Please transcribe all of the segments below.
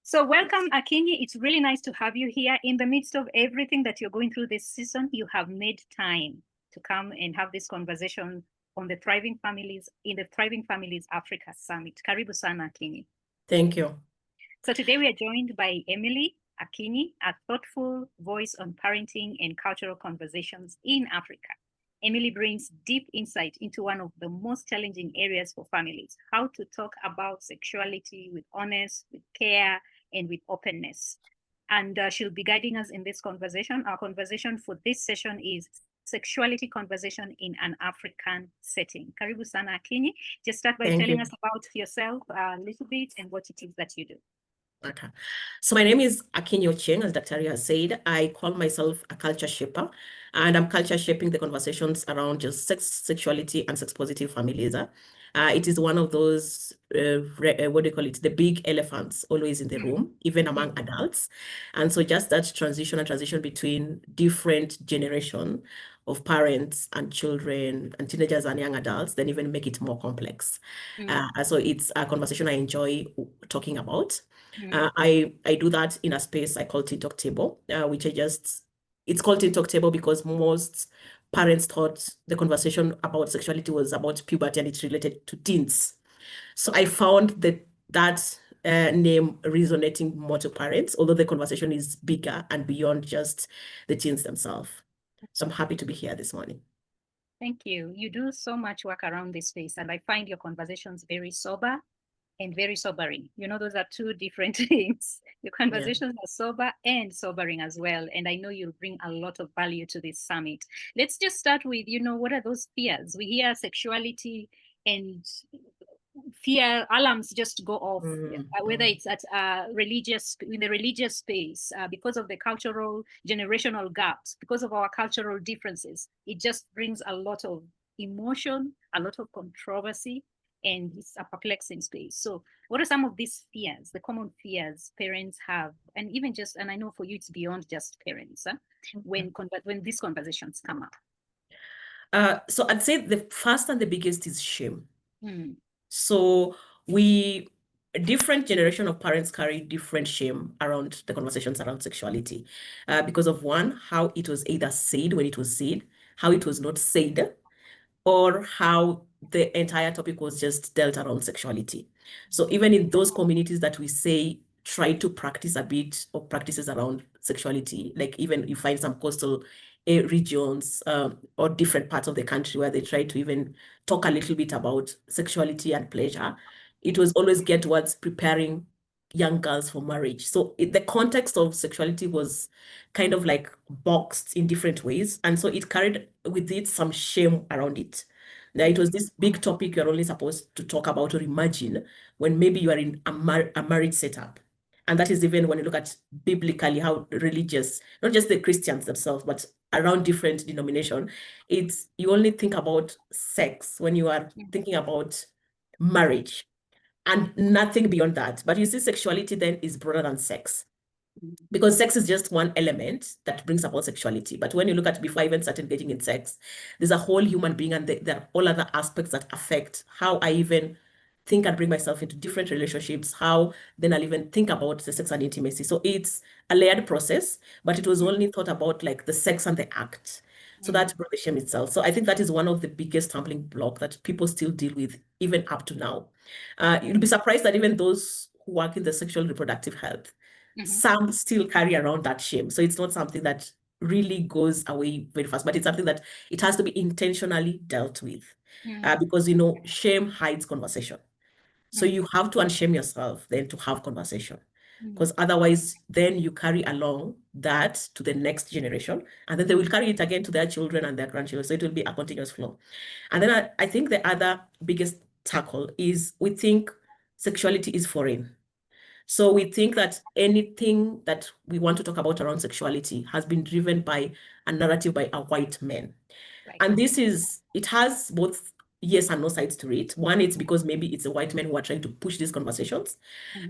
So welcome, Akinyi. It's really nice to have you here. In the midst of everything that you're going through this season, you have made time to come and have this conversation on the Thriving Families in the Thriving Families Africa Summit. Karibu sana, Akinyi. Thank you. So today we are joined by Emily Akinyi, a thoughtful voice on parenting and cultural conversations in Africa. Emily brings deep insight into one of the most challenging areas for families, how to talk about sexuality with honest, with care, and with openness. And she'll be guiding us in this conversation. Our conversation for this session is sexuality conversation in an African setting. Karibu sana, Akinyi. Just start by telling us about yourself a little bit and what it is that you do. Okay. So my name is Akinyi Ochieng, as Dr. has said. I call myself a culture shaper, and I'm culture shaping the conversations around just sex, sexuality, and sex-positive families. It is one of those, what do you call it, the big elephants always in the room, even among adults. And so just that transition between different generation of parents and children and teenagers and young adults, then even make it more complex. So it's a conversation I enjoy talking about. I do that in a space I call teachable, which it's called teachable because most parents thought the conversation about sexuality was about puberty and it's related to teens. So I found that name resonating more to parents, although the conversation is bigger and beyond just the teens themselves. So I'm happy to be here this morning. Thank you. You do so much work around this space, and I find your conversations very sober and very sobering. You know, those are two different things. Your conversations are sober and sobering as well. And I know you'll bring a lot of value to this summit. Let's just start with, what are those fears? We hear sexuality and fear alarms just go off, whether it's at in the religious space, because of the cultural generational gaps, because of our cultural differences. It just brings a lot of emotion, a lot of controversy, and it's a perplexing space. So what are some of these fears, the common fears parents have, and even just, and I know for you it's beyond just parents, when these conversations come up? So I'd say the first and the biggest is shame. So different generation of parents carry different shame around the conversations around sexuality, because of one, how it was either said when it was said, how it was not said, or how the entire topic was just dealt around sexuality. So even in those communities that we say try to practice a bit of practices around sexuality, like even you find some coastal regions or different parts of the country where they try to even talk a little bit about sexuality and pleasure, it was always geared towards preparing young girls for marriage. So the context of sexuality was kind of like boxed in different ways. And so it carried with it some shame around it. Now, it was this big topic you're only supposed to talk about or imagine when maybe you are in a marriage setup. And that is even when you look at biblically how religious, not just the Christians themselves, but around different denomination, you only think about sex when you are thinking about marriage and nothing beyond that. But you see, sexuality then is broader than sex, because sex is just one element that brings about sexuality. But when you look at before I even start engaging in sex, there's a whole human being, and there are all other aspects that affect how I even think and bring myself into different relationships, how then I'll even think about the sex and intimacy. So it's a layered process, but it was only thought about like the sex and the act. So that's brought the shame itself. So I think that is one of the biggest stumbling block that people still deal with even up to now. You'll be surprised that even those who work in the sexual reproductive health, some still carry around that shame. So it's not something that really goes away very fast, but it's something that it has to be intentionally dealt with, because, shame hides conversation. So you have to unshame yourself then to have conversation, because otherwise then you carry along that to the next generation, and then they will carry it again to their children and their grandchildren. So it will be a continuous flow. And then I think the other biggest tackle is we think sexuality is foreign. So we think that anything that we want to talk about around sexuality has been driven by a narrative by a white man. Right. And it has both yes and no sides to it. One, it's because maybe it's a white man who are trying to push these conversations.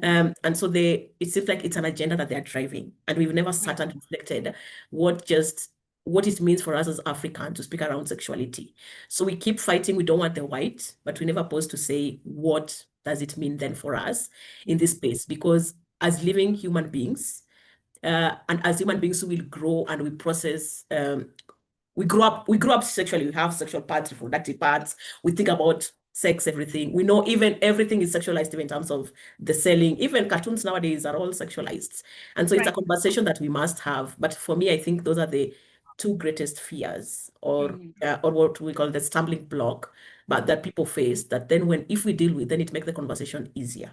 And so it seems like it's an agenda that they're driving. And we've never sat and reflected what it means for us as Africans to speak around sexuality. So we keep fighting. We don't want the white, but we never pause to say, what does it mean then for us in this space? Because as living human beings. And as human beings, we will grow and we process. We grow up sexually. We have sexual parts, reproductive parts. We think about sex, everything. We know even everything is sexualized, even in terms of the selling. Even cartoons nowadays are all sexualized. And so it's a Right. conversation that we must have. But for me, I think those are the two greatest fears, or what we call the stumbling block, but that people face, that then if we deal with, then it makes the conversation easier.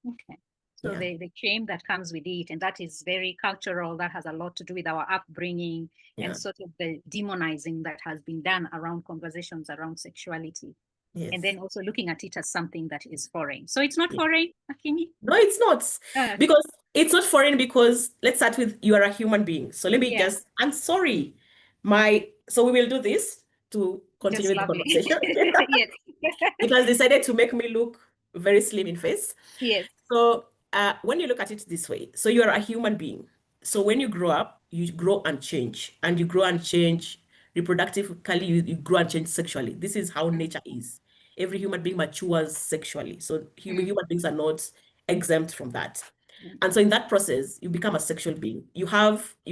Okay. So Yeah. the shame that comes with it, and that is very cultural, that has a lot to do with our upbringing Yeah. and sort of the demonizing that has been done around conversations around sexuality. Yes. And then also looking at it as something that is foreign. So it's not Yeah. foreign, Akinyi? No, it's not. Okay. Because it's not foreign, because let's start with, you are a human being. So let me Yeah, I'm sorry. So we will do this to continue just with the lovely. conversation. Yes. It has decided to make me look very slim in face. Yes. So when you look at it this way, so you are a human being. So when you grow up, you grow and change, and you grow and change reproductively, you grow and change sexually. This is how nature is. Every human being matures sexually. So human beings are not exempt from that. And so in that process, you become a sexual being. You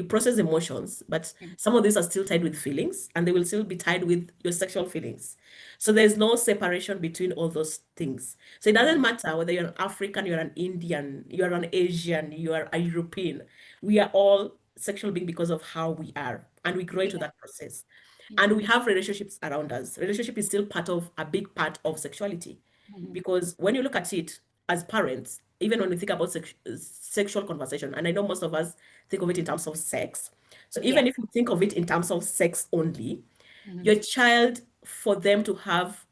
process emotions, but some of these are still tied with feelings, and they will still be tied with your sexual feelings. So there's no separation between all those things. So it doesn't matter whether you're an African, you're an Indian, you're an Asian, you are a European. We are all sexual beings because of how we are, and we grow into that process. And we have relationships around us. Relationship is still a big part of sexuality. Because when you look at it as parents, even when we think about sexual conversation, and I know most of us think of it in terms of sex. So even if you think of it in terms of sex only, your child, for them to have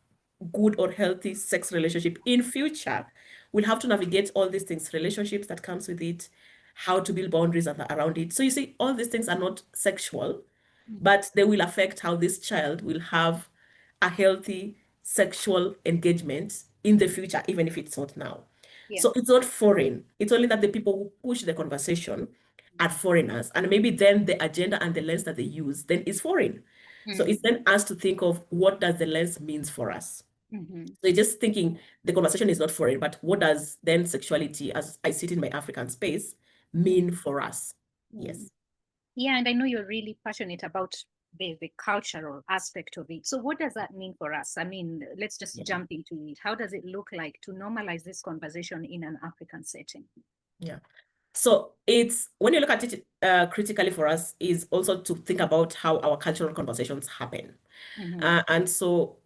good or healthy sex relationship in future, will have to navigate all these things, relationships that comes with it, how to build boundaries around it. So you see, all these things are not sexual, but they will affect how this child will have a healthy sexual engagement in the future, even if it's not now. So it's not foreign. It's only that the people who push the conversation are foreigners. And maybe then the agenda and the lens that they use then is foreign. So it's then us to think of, what does the lens means for us? So just thinking the conversation is not foreign, but what does then sexuality, as I sit in my African space, mean for us? Yes. Yeah, and I know you're really passionate about the cultural aspect of it. So what does that mean for us? I mean, let's just Yeah. jump into it. How does it look like to normalize this conversation in an African setting? Yeah. So it's, when you look at it critically for us, is also to think about how our cultural conversations happen. And so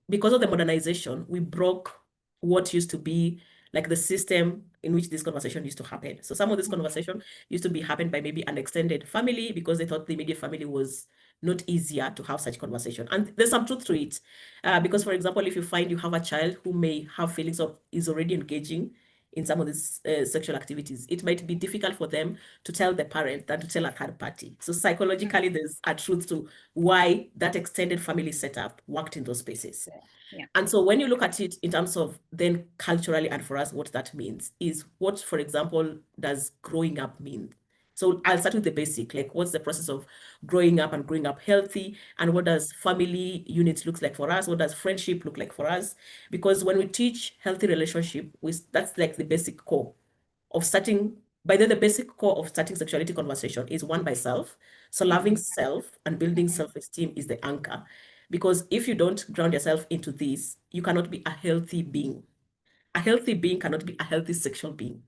because of the modernization, we broke what used to be like the system in which this conversation used to happen. So some of this conversation used to be happened by maybe an extended family, because they thought the immediate family was not easier to have such conversation. And there's some truth to it. Because, for example, if you find you have a child who may have feelings of, is already engaging in some of these sexual activities, it might be difficult for them to tell the parent than to tell a third party. So psychologically, there's a truth to why that extended family setup worked in those spaces. Yeah. And so when you look at it in terms of then culturally, and for us, what that means is, what, for example, does growing up mean? So I'll start with the basic, like, what's the process of growing up and growing up healthy? And what does family units look like for us? What does friendship look like for us? Because when we teach healthy relationship, that's like the basic core of starting. By then, the basic core of starting sexuality conversation is one by self. So loving self and building self-esteem is the anchor. Because if you don't ground yourself into this, you cannot be a healthy being. A healthy being cannot be a healthy sexual being.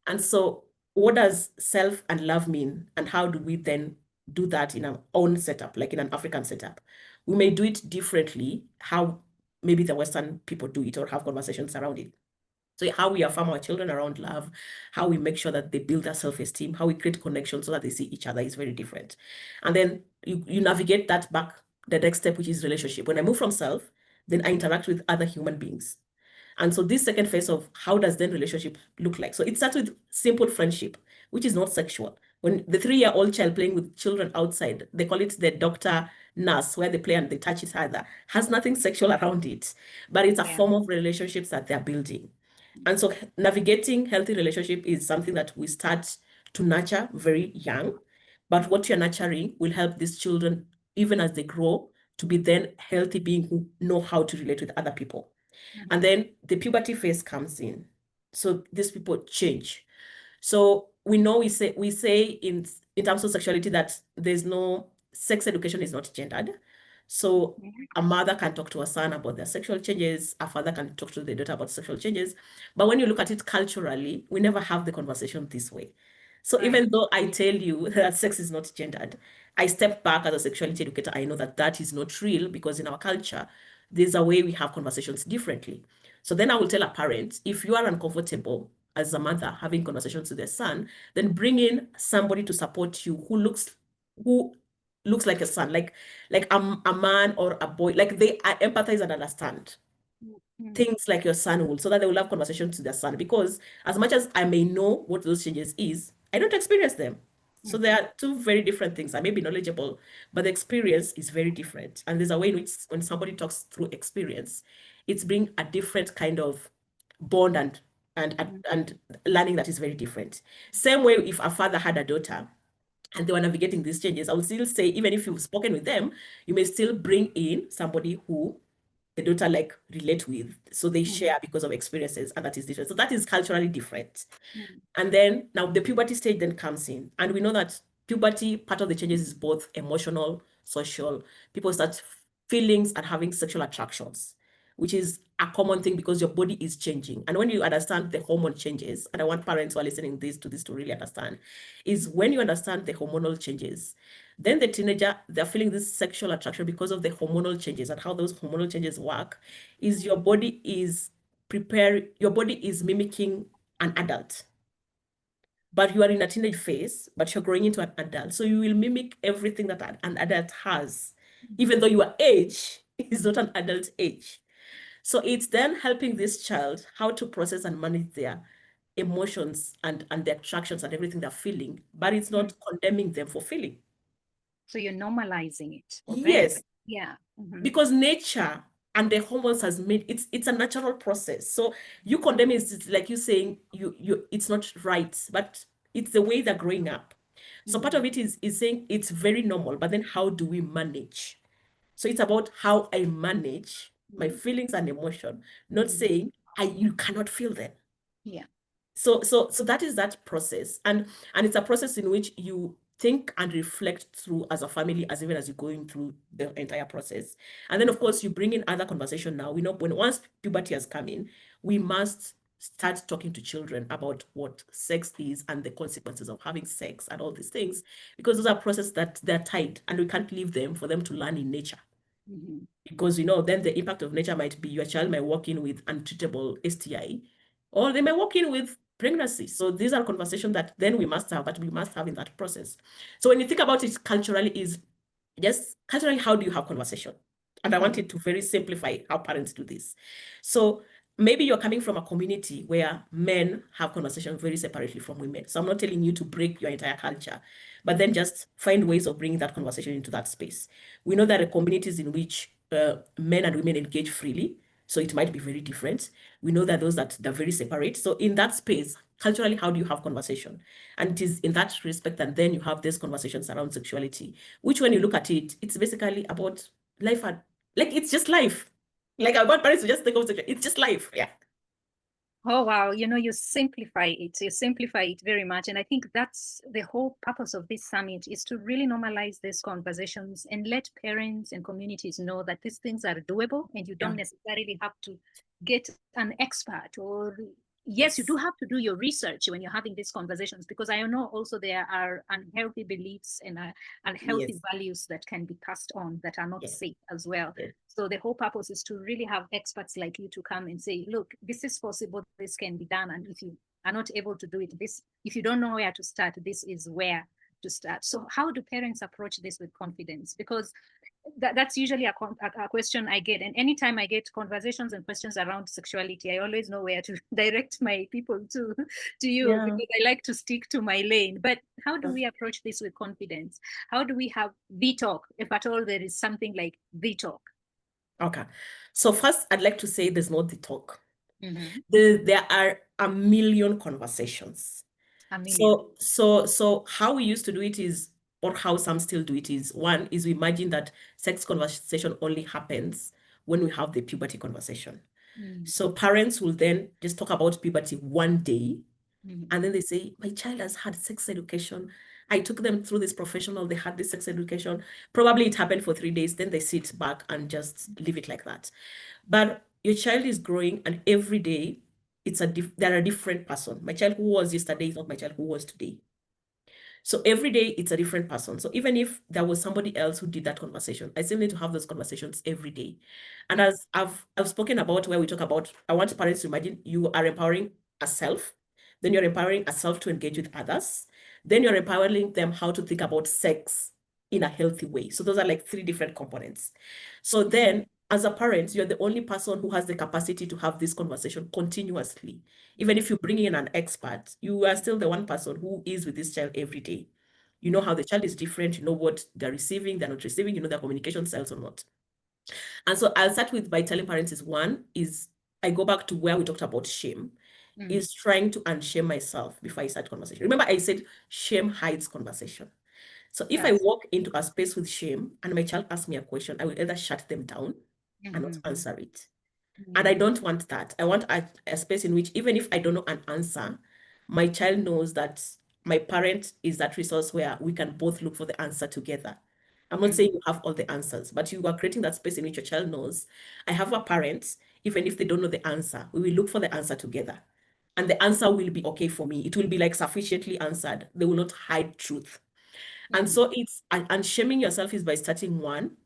And so what does self and love mean? And how do we then do that in our own setup, like in an African setup? We may do it differently, how maybe the Western people do it or have conversations around it. So how we affirm our children around love, how we make sure that they build their self-esteem, how we create connections so that they see each other is very different. And then you navigate that back, the next step, which is relationship. When I move from self, then I interact with other human beings. And so this second phase of how does then relationship look like? So it starts with simple friendship, which is not sexual. When the 3-year-old child playing with children outside, they call it the doctor nurse, where they play and they touch each other, has nothing sexual around it, but it's a form of relationships that they're building. And so navigating healthy relationship is something that we start to nurture very young. But what you're nurturing will help these children, even as they grow, to be then healthy beings who know how to relate with other people. And then the puberty phase comes in. So these people change. So we know we say in terms of sexuality that there's no sex education is not gendered. So a mother can talk to a son about their sexual changes, a father can talk to the daughter about sexual changes. But when you look at it culturally, we never have the conversation this way. So Right. even though I tell you that sex is not gendered, I step back as a sexuality educator. I know that that is not real because in our culture, there's a way we have conversations differently. So then I will tell a parent, if you are uncomfortable as a mother having conversations with their son, then bring in somebody to support you who looks like a son, like a man or a boy, like they empathize and understand things like your son will, so that they will have conversations with their son. Because as much as I may know what those changes is, I don't experience them. So there are two very different things. I may be knowledgeable, but the experience is very different. And there's a way in which when somebody talks through experience, it's bring a different kind of bond and learning that is very different. Same way if a father had a daughter and they were navigating these changes, I would still say, even if you've spoken with them, you may still bring in somebody who the daughter like relate with. So they share because of experiences, and that is different. So that is culturally different. And then now the puberty stage then comes in. And we know that puberty, part of the changes is both emotional, social. People start feelings and having sexual attractions, which is a common thing because your body is changing. And when you understand the hormone changes, and I want parents who are listening to this to really understand, is when you understand the hormonal changes, then the teenager, they're feeling this sexual attraction because of the hormonal changes, and how those hormonal changes work is your body is mimicking an adult. But you are in a teenage phase, but you're growing into an adult. So you will mimic everything that an adult has, even though your age is not an adult age. So it's then helping this child how to process and manage their emotions and their attractions and everything they're feeling, but it's not condemning them for feeling. So you're normalizing it for them. Yes, Yeah. because nature and the hormones has made it's a natural process. So you condemn it, it's like you saying you it's not right, but it's the way they're growing up. So part of it is saying it's very normal, but then how do we manage? So it's about how I manage my feelings and emotion, not saying you cannot feel them. Yeah. So that is that process, and it's a process in which you think and reflect through as a family, as even as you're going through the entire process. And then of course you bring in other conversation. Now we know when once puberty has come in, we must start talking to children about what sex is and the consequences of having sex and all these things, because those are processes that they're tied and we can't leave them for them to learn in nature. Because then the impact of nature might be your child might walk in with untreatable STI, or they may walk in with pregnancy. So these are conversations that then we must have, but we must have in that process. So when you think about it culturally, is just culturally, how do you have conversation? And I wanted to very simplify how parents do this. So maybe you're coming from a community where men have conversation very separately from women. So I'm not telling you to break your entire culture, but then just find ways of bringing that conversation into that space. We know that the communities in which men and women engage freely, so it might be very different. We know that those that they're very separate. So in that space, culturally, how do you have conversation? And it is in that respect that then you have these conversations around sexuality, which when you look at it, it's basically about life and like it's just life. Like I want parents to just think of sexuality. It's just life. Yeah. Oh, wow. You simplify it. You simplify it very much. And I think that's the whole purpose of this summit, is to really normalize these conversations and let parents and communities know that these things are doable and you don't necessarily have to get an expert, or yes, you do have to do your research when you're having these conversations, because I know also there are unhealthy beliefs and unhealthy values that can be passed on that are not safe as well. So the whole purpose is to really have experts like you to come and say, look, this is possible, this can be done. And if you are not able to do it, if you don't know where to start, this is where to start. So how do parents approach this with confidence? Because that's usually a question I get. And anytime I get conversations and questions around sexuality, I always know where to direct my people to you, because I like to stick to my lane. But how do we approach this with confidence? How do we have the talk, if at all there is something like the talk? Okay. So first, I'd like to say there's not the talk. There are a million conversations. A million. So how we used to do it is, or how some still do it is, one is we imagine that sex conversation only happens when we have the puberty conversation. So parents will then just talk about puberty one day, and then they say, my child has had sex education. I took them through this professional, they had this sex education. Probably it happened for 3 days, then they sit back and just leave it like that. But your child is growing, and every day they're a different person. My child who was yesterday is not my child who was today. So every day it's a different person. So even if there was somebody else who did that conversation, I still need to have those conversations every day. And as I've spoken about, where we talk about, I want parents to imagine you are empowering a self, then you're empowering a self to engage with others, then you're empowering them how to think about sex in a healthy way. So those are like 3 different components. So then as a parent, you're the only person who has the capacity to have this conversation continuously. Even if you bring in an expert, you are still the one person who is with this child every day. You know how the child is different, you know what they're receiving, they're not receiving, you know their communication styles or not. And so I'll start with by telling parents is I go back to where we talked about shame, is trying to unshame myself before I start conversation. Remember, I said shame hides conversation. So if I walk into a space with shame and my child asks me a question, I will either shut them down and not answer it. And I don't want that. I want a space in which, even if I don't know an answer, my child knows that my parent is that resource where we can both look for the answer together. I'm not saying you have all the answers, but you are creating that space in which your child knows I have a parent, even if they don't know the answer, we will look for the answer together. And the answer will be okay for me. It will be like sufficiently answered. They will not hide truth. And so and shaming yourself is by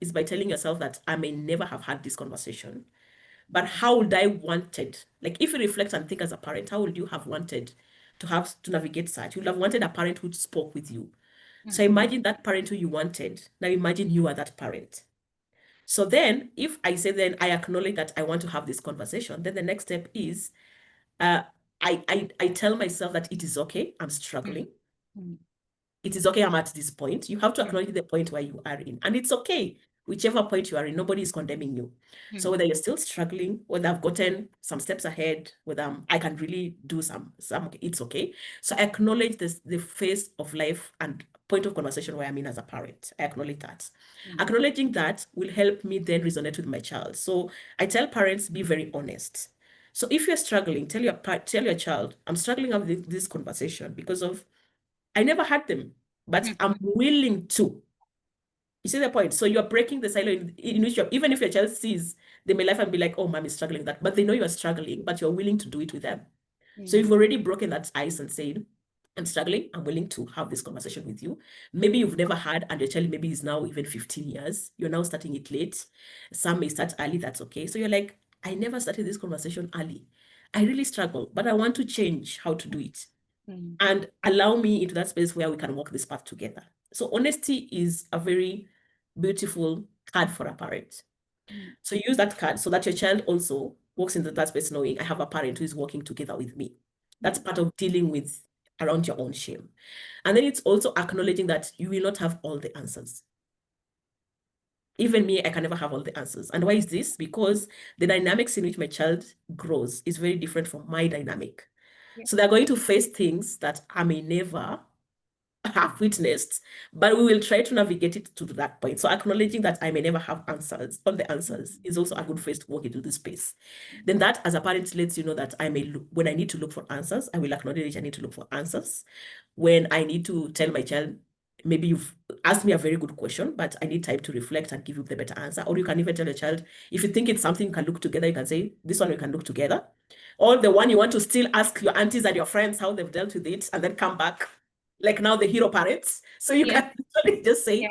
is by telling yourself that I may never have had this conversation. But how would I wanted, like if you reflect and think as a parent, how would you have wanted to navigate such? You would have wanted a parent who spoke with you. So imagine that parent who you wanted. Now imagine you are that parent. So then if I say then I acknowledge that I want to have this conversation, then the next step is I tell myself that it is okay, I'm struggling. It is okay, I'm at this point. You have to acknowledge the point where you are in. And it's okay, whichever point you are in, nobody is condemning you. So whether you're still struggling, whether I've gotten some steps ahead, whether I can really do some, it's okay. So I acknowledge the phase of life and point of conversation where I'm in as a parent. I acknowledge that. Acknowledging that will help me then resonate with my child. So I tell parents, be very honest. So if you're struggling, tell your child, I'm struggling with this conversation because of I never had them, but I'm willing to. You see the point? So you're breaking the silo in which even if your child sees, they may laugh and be like, oh, mom is struggling with that, but they know you're struggling, but you're willing to do it with them. So you've already broken that ice and said, I'm struggling, I'm willing to have this conversation with you. Maybe you've never had, and your child maybe is now even 15 years. You're now starting it late. Some may start early, that's okay. So you're like, I never started this conversation early. I really struggle, but I want to change how to do it. And allow me into that space where we can walk this path together. So honesty is a very beautiful card for a parent. So use that card so that your child also walks into that space knowing I have a parent who is working together with me. That's part of dealing with around your own shame. And then it's also acknowledging that you will not have all the answers. Even me, I can never have all the answers. And why is this? Because the dynamics in which my child grows is very different from my dynamic. So they're going to face things that I may never have witnessed, but we will try to navigate it to that point. So acknowledging that I may never have answers, all the answers, is also a good phase to walk into this space. Then that, as a parent, lets you know that I may look, when I need to look for answers, I will acknowledge I need to look for answers. When I need to tell my child, maybe you've asked me a very good question, but I need time to reflect and give you the better answer. Or you can even tell your child, if you think it's something you can look together, you can say, this one we can look together. Or the one you want to still ask your aunties and your friends how they've dealt with it and then come back, like now the hero parents. So you can actually just say,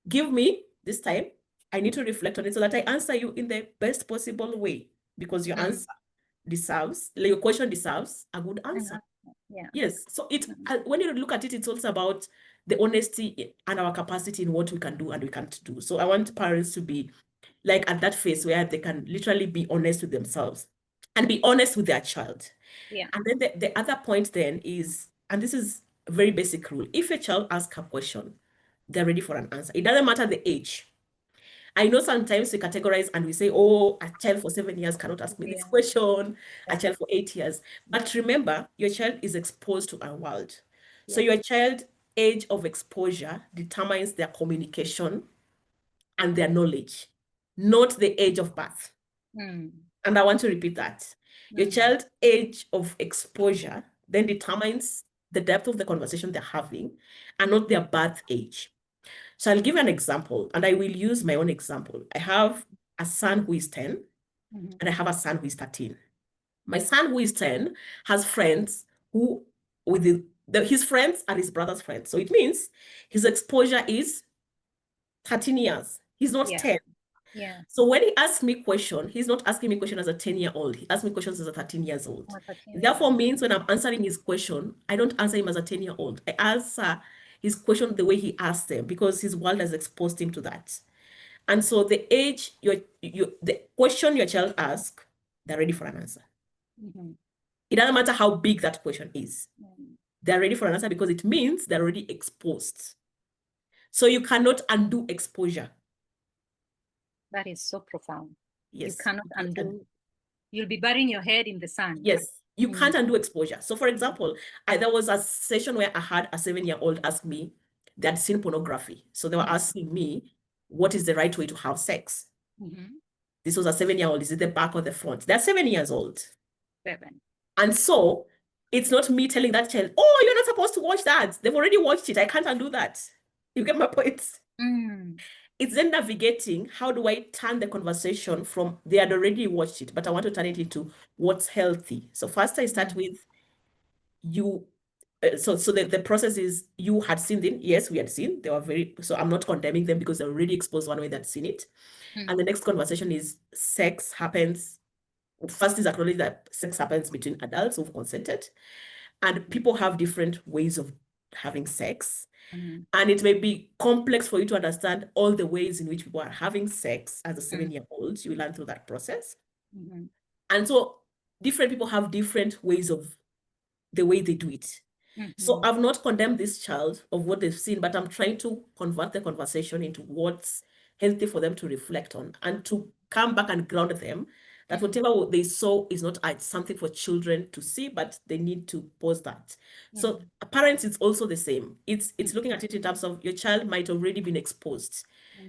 give me this time. I need to reflect on it so that I answer you in the best possible way, because your answer deserves, like your question deserves a good answer. Yes. So when you look at it, it's also about the honesty and our capacity in what we can do and we can't do. So I want parents to be like at that phase where they can literally be honest with themselves and be honest with their child. And then the other point then is, and this is a very basic rule, if a child asks a question, they're ready for an answer. It doesn't matter the age. I know sometimes we categorize and we say, oh, a child for 7 years cannot ask me this question, a child for 8 years. But remember, your child is exposed to our world. So your child age of exposure determines their communication and their knowledge, not the age of birth. And I want to repeat that. Your child's age of exposure then determines the depth of the conversation they're having and not their birth age. So I'll give an example, and I will use my own example. I have a son who is 10, and I have a son who is 13. My son who is 10 has friends who, his friends are his brother's friends. So it means his exposure is 13 years. He's not 10. Yeah. So when he asks me question, he's not asking me question as a 10-year-old. He asks me questions as a 13 years old. Therefore means when I'm answering his question, I don't answer him as a 10-year-old. I answer his question the way he asked them because his world has exposed him to that. And so the age, the question your child asks, they're ready for an answer. It doesn't matter how big that question is. They're ready for an answer because it means they're already exposed. So you cannot undo exposure. That is so profound. Yes. You cannot undo. You'll be burying your head in the sand. Yes. You can't undo exposure. So for example, there was a session where I had a 7-year-old ask me, they had seen pornography. So they were asking me, what is the right way to have sex? This was a 7-year-old. Is it the back or the front? They're 7 years old. 7. And so it's not me telling that child, oh, you're not supposed to watch that. They've already watched it. I can't undo that. You get my point? It's then navigating, how do I turn the conversation from they had already watched it, but I want to turn it into what's healthy. So first I start with you. So the process is you had seen them. Yes, we had seen. They were so I'm not condemning them because they're already exposed one way that's seen it. And the next conversation is sex happens. First is acknowledge that sex happens between adults who've consented. And people have different ways of having sex. And it may be complex for you to understand all the ways in which people are having sex as a 7-year-old. You learn through that process. And so different people have different ways of the way they do it. So I've not condemned this child of what they've seen, but I'm trying to convert the conversation into what's healthy for them to reflect on and to come back and ground them that whatever they saw is not something for children to see, but they need to pause that. So parents, it's also the same. It's looking at it in terms of your child might already been exposed,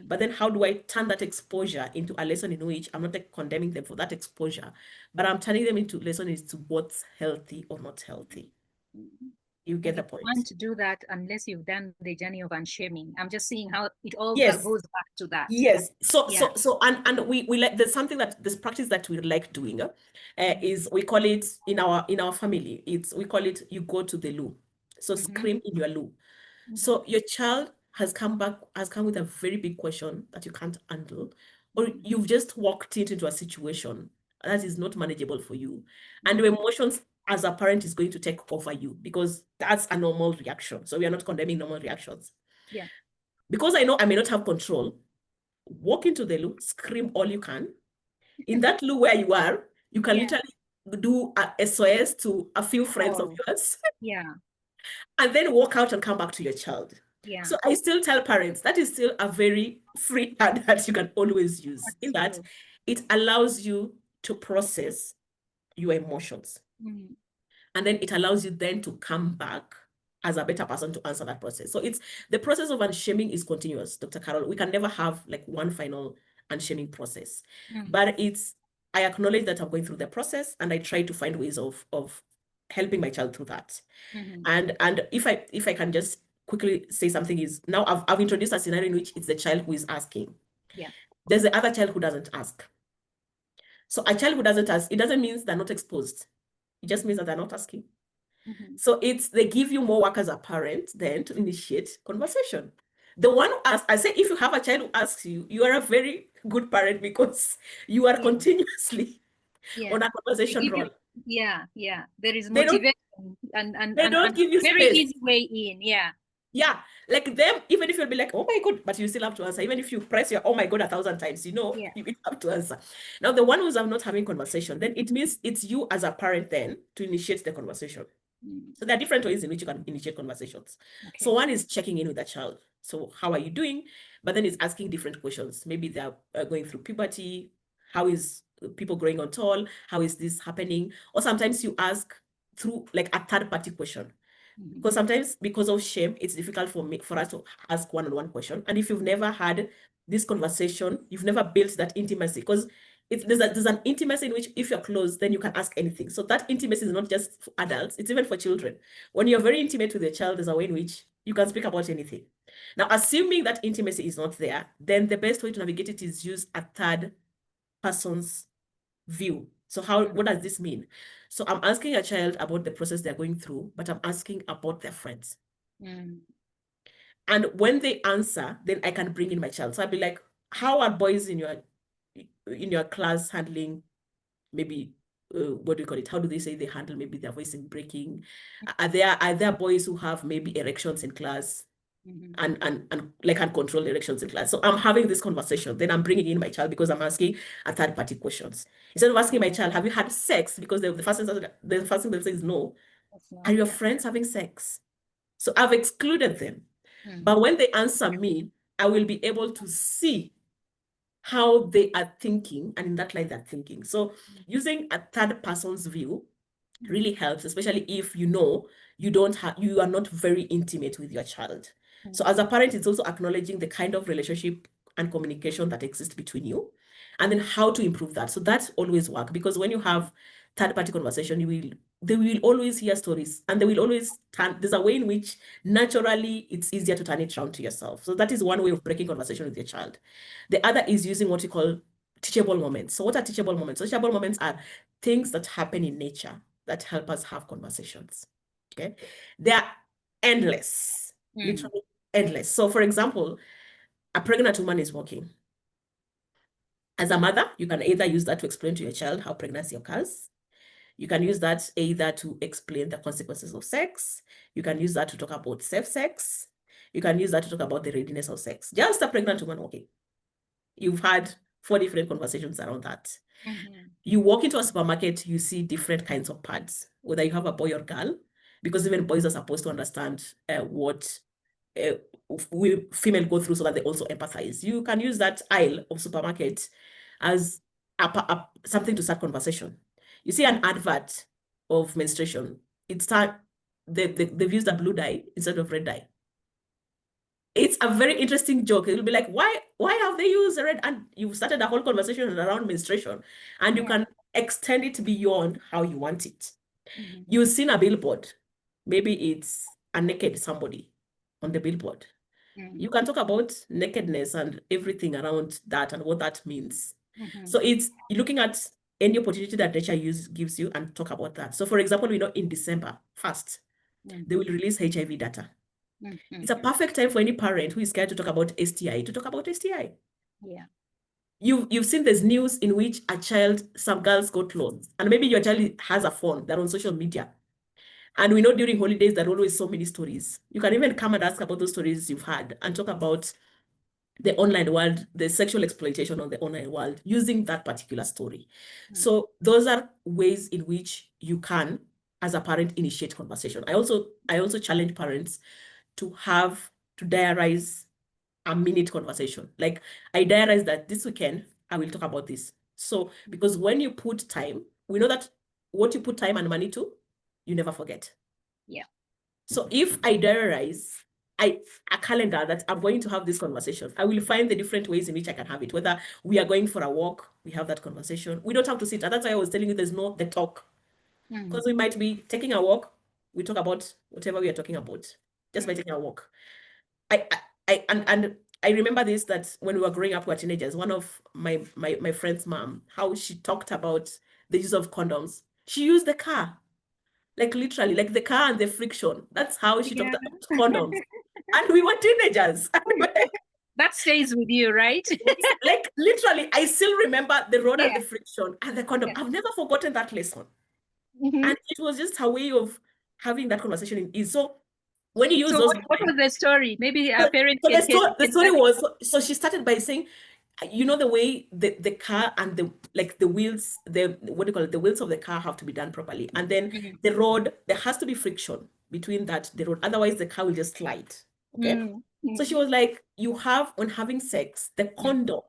but then how do I turn that exposure into a lesson in which I'm not like condemning them for that exposure, but I'm turning them into lesson into what's healthy or not healthy. You get the point. You can't do that unless you've done the journey of unshaming. I'm just seeing how it all goes back to that. Yes. So and we like, there's something that this practice that we like doing is we call it in our family. We call it you go to the loo. So scream in your loo. So your child has come with a very big question that you can't handle, or you've just walked into a situation that is not manageable for you, and the emotions as a parent is going to take over you because that's a normal reaction. So we are not condemning normal reactions. Yeah. Because I know I may not have control, walk into the loo, scream all you can. In that loo where you are, you can literally do a SOS to a few friends of yours. Yeah. And then walk out and come back to your child. Yeah. So I still tell parents that is still a very free hand that you can always use. In that it allows you to process your emotions. And then it allows you then to come back as a better person to answer that process. So it's the process of unshaming is continuous, Dr. Carol. We can never have like one final unshaming process. But I acknowledge that I'm going through the process and I try to find ways of helping my child through that. And if I can just quickly say something is now I've introduced a scenario in which it's the child who is asking. Yeah. There's the other child who doesn't ask. So a child who doesn't ask, it doesn't mean they're not exposed. It just means that they're not asking. So they give you more work as a parent then to initiate conversation. The one who asks, I say, if you have a child who asks you, you are a very good parent because you are continuously on a conversation role. Yeah. There is motivation and they don't give you very space. Easy way in. Yeah, like them, even if you'll be like, oh my God, but you still have to answer. Even if you press your oh my God 1,000 times, you have to answer. Now, the one who's not having conversation, then it means it's you as a parent then to initiate the conversation. So there are different ways in which you can initiate conversations. So one is checking in with the child. So how are you doing? But then it's asking different questions. Maybe they're going through puberty. How is people growing on tall? How is this happening? Or sometimes you ask through like a third party question. Because sometimes because of shame, it's difficult for us to ask one-on-one question. And if you've never had this conversation, you've never built that intimacy because there's an intimacy in which if you're close, then you can ask anything. So that intimacy is not just for adults, it's even for children. When you're very intimate with your child, there's a way in which you can speak about anything. Now, assuming that intimacy is not there, then the best way to navigate it is use a third person's view. So what does this mean? So I'm asking a child about the process they're going through, but I'm asking about their friends. And when they answer, then I can bring in my child. So I'll be like, how are boys in your class handling maybe what do you call it? How do they say they handle maybe their voice in breaking? Are there boys who have maybe erections in class and like can control erections in class? So I'm having this conversation. Then I'm bringing in my child because I'm asking a third party questions. Instead of asking my child, have you had sex? Because the first thing they'll say is no. Are your friends having sex? So I've excluded them. But when they answer me, I will be able to see how they are thinking, and in that light they're thinking. So using a third person's view really helps, especially if you are not very intimate with your child. So as a parent, it's also acknowledging the kind of relationship and communication that exists between you, and then how to improve that. So that's always work, because when you have third-party conversation, they will always hear stories, and they will always there's a way in which naturally it's easier to turn it around to yourself. So that is one way of breaking conversation with your child. The other is using what you call teachable moments. So what are teachable moments? So teachable moments are things that happen in nature that help us have conversations. Okay, they are endless, literally endless. So for example, a pregnant woman is walking. As a mother, you can either use that to explain to your child how pregnancy occurs. You can use that either to explain the consequences of sex. You can use that to talk about safe sex. You can use that to talk about the readiness of sex. Just a pregnant woman walking. You've had 4 different conversations around that. You walk into a supermarket, you see different kinds of pads, whether you have a boy or girl, because even boys are supposed to understand what female go through so that they also empathize. You can use that aisle of supermarket as something to start conversation. You see an advert of menstruation. They've used a blue dye instead of red dye. It's a very interesting joke. It'll be like, why have they used red? And you've started a whole conversation around menstruation, and you can extend it beyond how you want it. You've seen a billboard. Maybe it's a naked somebody on the billboard. You can talk about nakedness and everything around that and what that means. So it's looking at any opportunity that nature gives you and talk about that. So for example, we know in December 1st, they will release HIV data. It's a perfect time for any parent who is scared to talk about STI to talk about STI. Yeah. You've seen there's news in which some girls got lost, and maybe your child has a phone, they're on social media. And we know during holidays, there are always so many stories. You can even come and ask about those stories you've had and talk about the online world, the sexual exploitation on the online world, using that particular story. So those are ways in which you can, as a parent, initiate conversation. I also challenge parents to diarize a minute conversation. Like, I diarize that this weekend, I will talk about this. So, because when you put time, we know that what you put time and money to, you never forget. Yeah. So if I diarize a calendar that I'm going to have this conversation, I will find the different ways in which I can have it. Whether we are going for a walk, we have that conversation. We don't have to sit. And that's why I was telling you there's no the talk. Because we might be taking a walk, we talk about whatever we are talking about, just by taking a walk. I remember this, that when we were growing up, we were teenagers, one of my friend's mom, how she talked about the use of condoms. She used the car. Like literally, like the car and the friction. That's how she talked about condoms. And we were teenagers. That stays with you, right? Like literally, I still remember the road and the friction and the condom. I've never forgotten that lesson. And it was just a way of having that conversation. So when you use so those, what was the story? Maybe a parent. So the story was, so she started by saying, you know, the way the car and the wheels, what do you call it? The wheels of the car have to be done properly. And then the road, there has to be friction between the road. Otherwise the car will just slide. Okay. So she was like, when having sex, the condom,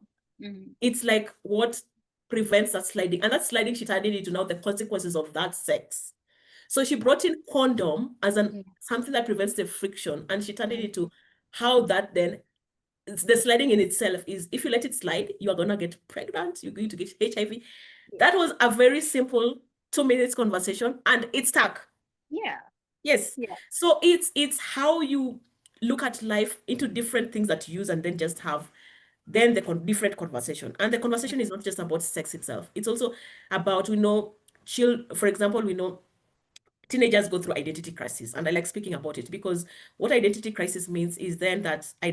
it's like what prevents that sliding. And that sliding, she turned it into now the consequences of that sex. So she brought in condom as something that prevents the friction, and she turned it into how that then the sliding in itself is, if you let it slide, you are going to get pregnant, you're going to get HIV. That was a very simple 2 minutes conversation, and it stuck. Yeah. Yes. Yeah. So it's how you look at life into different things that you use, and then just have then the different conversation. And the conversation is not just about sex itself. It's also about, for example, we know teenagers go through identity crisis, and I like speaking about it because what identity crisis means is then that I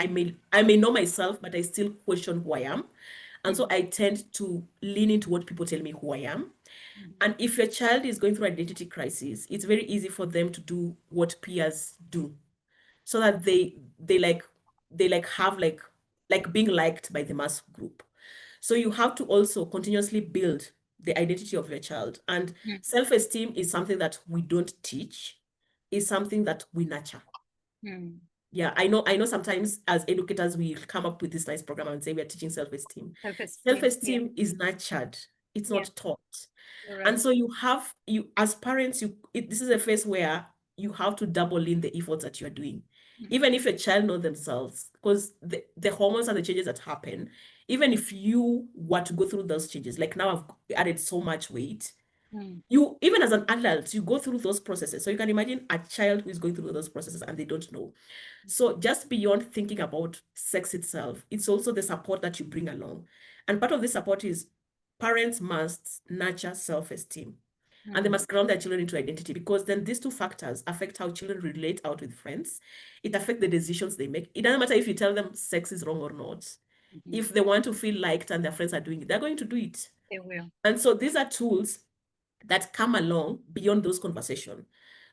may know myself, but I still question who I am. And so I tend to lean into what people tell me who I am. And if your child is going through identity crisis, it's very easy for them to do what peers do, so that they have like being liked by the mass group. So you have to also continuously build the identity of your child. And self-esteem is something that we don't teach, is something that we nurture. Yeah, I know sometimes as educators we come up with this nice program and say we are teaching self-esteem. Self-esteem is nurtured, it's not taught. Right. And so you as parents, this is a phase where you have to double in the efforts that you're doing. Even if a child knows themselves, because the hormones and the changes that happen, even if you were to go through those changes, like now I've added so much weight, you, even as an adult, you go through those processes. So you can imagine a child who is going through those processes and they don't know. So just beyond thinking about sex itself, it's also the support that you bring along. And part of this support is parents must nurture self-esteem. And they must ground their children into identity, because then these two factors affect how children relate out with friends. It affects the decisions they make. It doesn't matter if you tell them sex is wrong or not. If they want to feel liked and their friends are doing it, they're going to do it. They will. And so these are tools that come along beyond those conversations.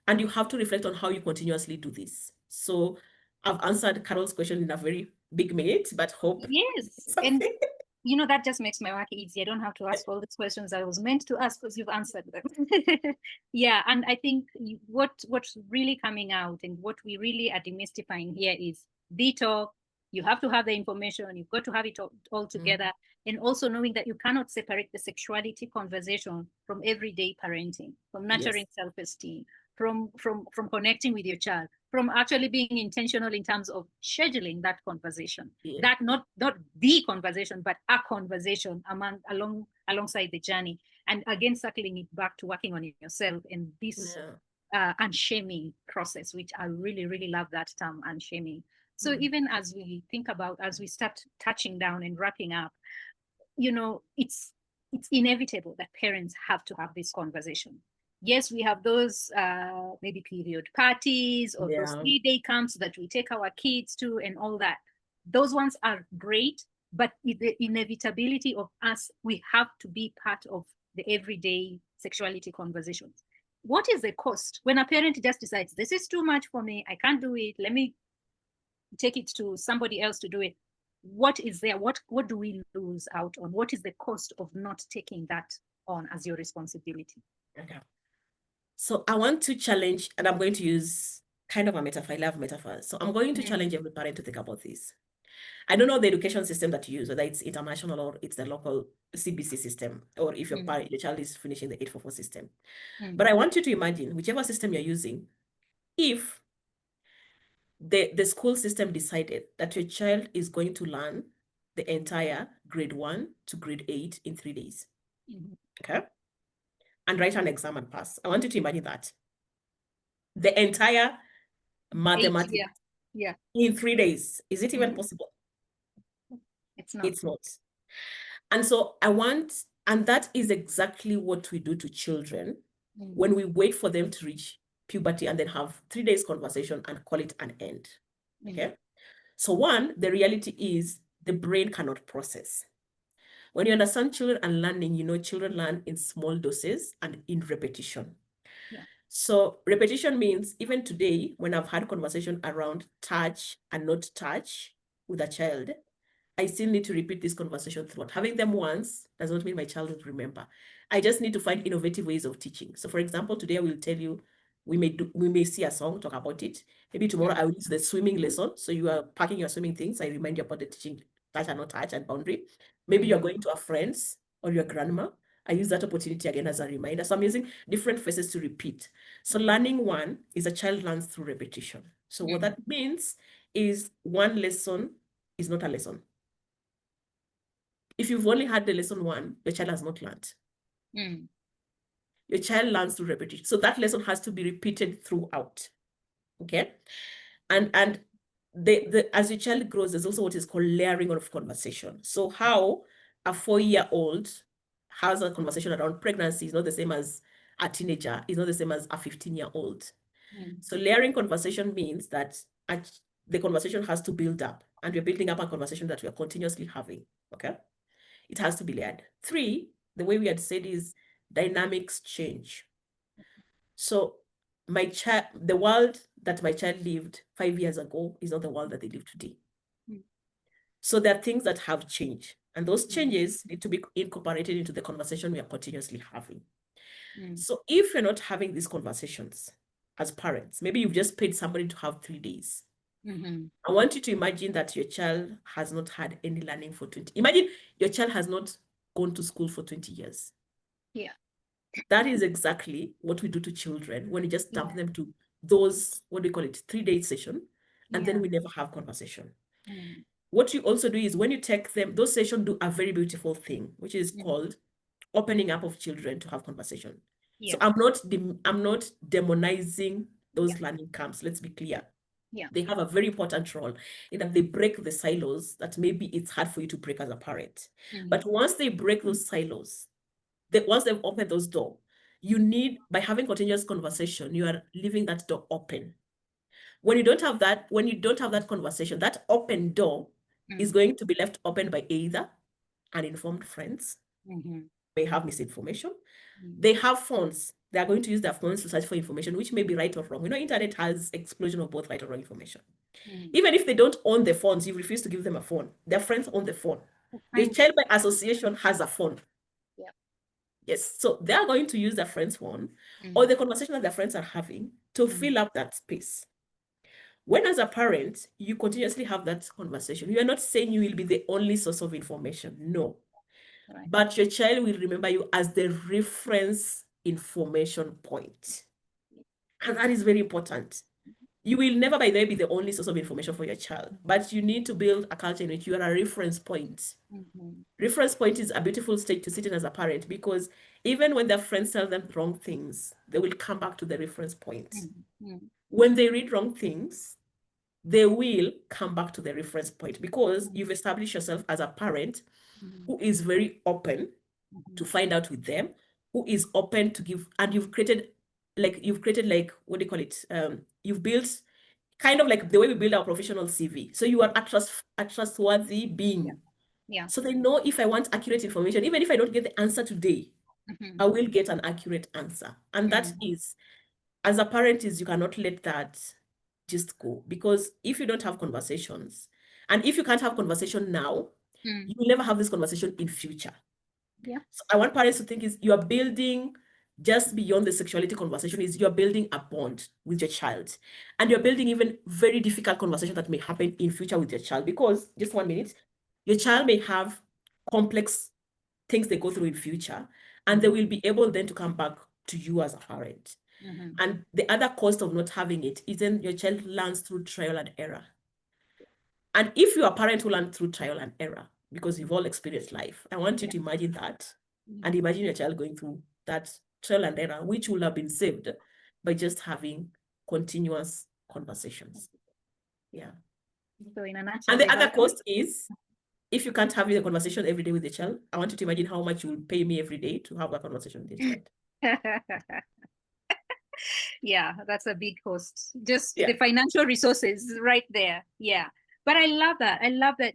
And you have to reflect on how you continuously do this. So I've answered Carol's question in a very big minute, but hope. Yes. And that just makes my work easy. I don't have to ask all these questions I was meant to ask because you've answered them. Yeah. And I think what's really coming out and what we really are demystifying here is the talk. You have to have the information. You've got to have it all together. And also knowing that you cannot separate the sexuality conversation from everyday parenting, from nurturing self-esteem, from connecting with your child, from actually being intentional in terms of scheduling that conversation. That not the conversation, but a conversation alongside the journey. And again, circling it back to working on yourself and this unshaming process, which I really, really love that term, unshaming. So even as we start touching down and wrapping up, it's inevitable that parents have to have this conversation. Yes, we have those maybe period parties or those 3-day camps that we take our kids to and all that. Those ones are great, but the inevitability of us, we have to be part of the everyday sexuality conversations. What is the cost when a parent just decides, this is too much for me, I can't do it, let me take it to somebody else to do it? What is there? What do we lose out on? What is the cost of not taking that on as your responsibility? Okay. So I want to challenge, and I'm going to use kind of a metaphor. I love metaphors. So I'm going to challenge every parent to think about this. I don't know the education system that you use, whether it's international or it's the local CBC system, or if your child is finishing the 844 system. But I want you to imagine, whichever system you're using, if the school system decided that your child is going to learn the entire grade 1 to grade 8 in 3 days. Okay? And write an exam and pass. I want you to imagine that. The entire mathematics in 3 days. Is it even possible? It's not. It's not. And so and that is exactly what we do to children when we wait for them to reach puberty and then have 3 days conversation and call it an end. Okay? So one, the reality is the brain cannot process. When you understand children and learning, children learn in small doses and in repetition. So repetition means even today, when I've had conversation around touch and not touch with a child, I still need to repeat this conversation throughout. Having them once does not mean my child will remember. I just need to find innovative ways of teaching. So for example, today I will tell you, we may see a song, talk about it. Maybe tomorrow I will use the swimming lesson. So you are packing your swimming things. I remind you about the teaching touch and not touch and boundary. Maybe you're going to a friend's or your grandma. I use that opportunity again as a reminder. So I'm using different phrases to repeat. So learning one is a child learns through repetition. So what that means is one lesson is not a lesson. If you've only had the lesson one, your child has not learned. Your child learns through repetition. So that lesson has to be repeated throughout. Okay. And as your child grows, there's also what is called layering of conversation. So how a 4-year-old has a conversation around pregnancy is not the same as a teenager, is not the same as a 15-year-old. So layering conversation means that the conversation has to build up, and we're building up a conversation that we are continuously having. Okay. It has to be layered. 3, the way we had said is dynamics change. So the world that my child lived 5 years ago is not the world that they live today. So there are things that have changed, and those changes need to be incorporated into the conversation we are continuously having. So if you're not having these conversations as parents, maybe you've just paid somebody to have 3 days. I want you to imagine that your child has not had any learning for 20. Imagine your child has not gone to school for 20 years. Yeah. That is exactly what we do to children when we just dump them to those, what do we call it, 3-day session, and then we never have conversation. What you also do is when you take them, those sessions do a very beautiful thing, which is called opening up of children to have conversation. So I'm not demonizing those learning camps. Let's be clear. They have a very important role in that they break the silos that maybe it's hard for you to break as a parent. But once they break those silos, once they've opened those doors, by having continuous conversation, you are leaving that door open. When you don't have that conversation, that open door is going to be left open by either uninformed friends, may have misinformation. They have phones. They are going to use their phones to search for information, which may be right or wrong. Internet has explosion of both right or wrong information. Even if they don't own the phones, you refuse to give them a phone. Their friends own the phone. The child by association has a phone. Yes, so they are going to use their friend's phone or the conversation that their friends are having to fill up that space. When as a parent, you continuously have that conversation, you are not saying you will be the only source of information. No. But your child will remember you as the reference information point. And that is very important. You will never, by the way, be the only source of information for your child, but you need to build a culture in which you are a reference point. Reference point is a beautiful state to sit in as a parent, because even when their friends tell them wrong things, they will come back to the reference point. When they read wrong things, they will come back to the reference point, because you've established yourself as a parent who is very open to find out with them, who is open to give, and you've created what do you call it? You've built kind of like the way we build our professional CV. So you are a trustworthy being. So they know if I want accurate information, even if I don't get the answer today, I will get an accurate answer. And that is, as a parent, you cannot let that just go, because if you don't have conversations, and if you can't have conversation now, you will never have this conversation in future. So I want parents to think is you are building just beyond the sexuality conversation, is you're building a bond with your child, and you're building even very difficult conversation that may happen in future with your child, because just 1 minute, your child may have complex things they go through in future, and they will be able then to come back to you as a parent. And the other cost of not having it is then your child learns through trial and error. And if you are a parent who learn through trial and error, because you've all experienced life, I want you to imagine that, and imagine your child going through that trial and error, which will have been saved by just having continuous conversations. Yeah. So in a nutshell, and the other cost is, if you can't have a conversation every day with the child, I want you to imagine how much you will pay me every day to have a conversation with the child. Yeah, that's a big cost. Just the financial resources right there. Yeah. But I love that. I love that,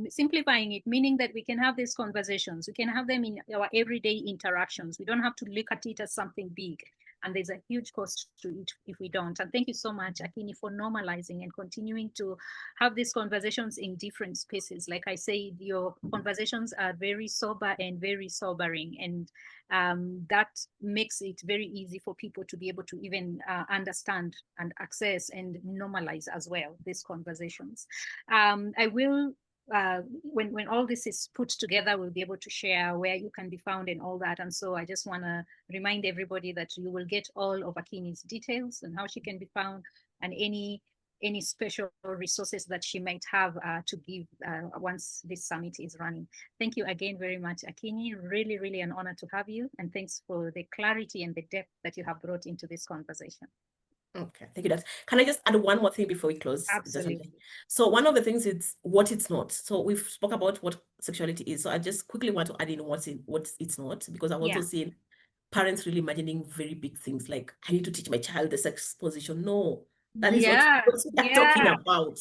simplifying it, meaning that we can have these conversations. We can have them in our everyday interactions. We don't have to look at it as something big. And there's a huge cost to it if we don't. And thank you so much, Akinyi, for normalizing and continuing to have these conversations in different spaces. Like I said, your conversations are very sober and very sobering. And that makes it very easy for people to be able to even understand and access and normalize as well these conversations. I will when all this is put together, we'll be able to share where you can be found and all that. And so I just want to remind everybody that you will get all of Akinyi's details and how she can be found, and any any special resources that she might have to give once this summit is running. Thank you again very much, Akinyi. Really, really an honor to have you. And thanks for the clarity and the depth that you have brought into this conversation. Okay, thank you, Dad. Can I just add one more thing before we close? Absolutely. So one of the things is what it's not. So we've spoke about what sexuality is. So I just quickly want to add in what it's not, because I've also seen parents really imagining very big things like, I need to teach my child the sex position. No, that is not what we're talking about.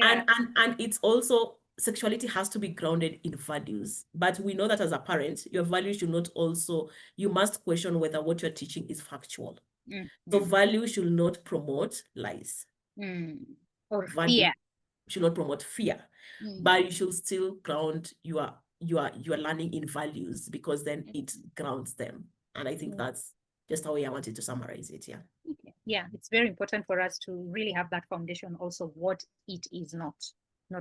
And it's also, sexuality has to be grounded in values. But we know that as a parent, your values should not also, you must question whether what you're teaching is factual. So value should not promote lies. Or value fear. Should not promote fear. But you should still ground your learning in values, because then it grounds them. And I think that's just how I wanted to summarize it. Yeah, it's very important for us to really have that foundation also, what it is not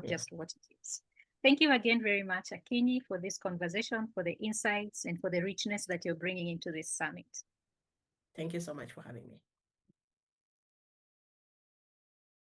just what it is. Thank you again very much, Akinyi, for this conversation, for the insights, and for the richness that you're bringing into this summit. Thank you so much for having me.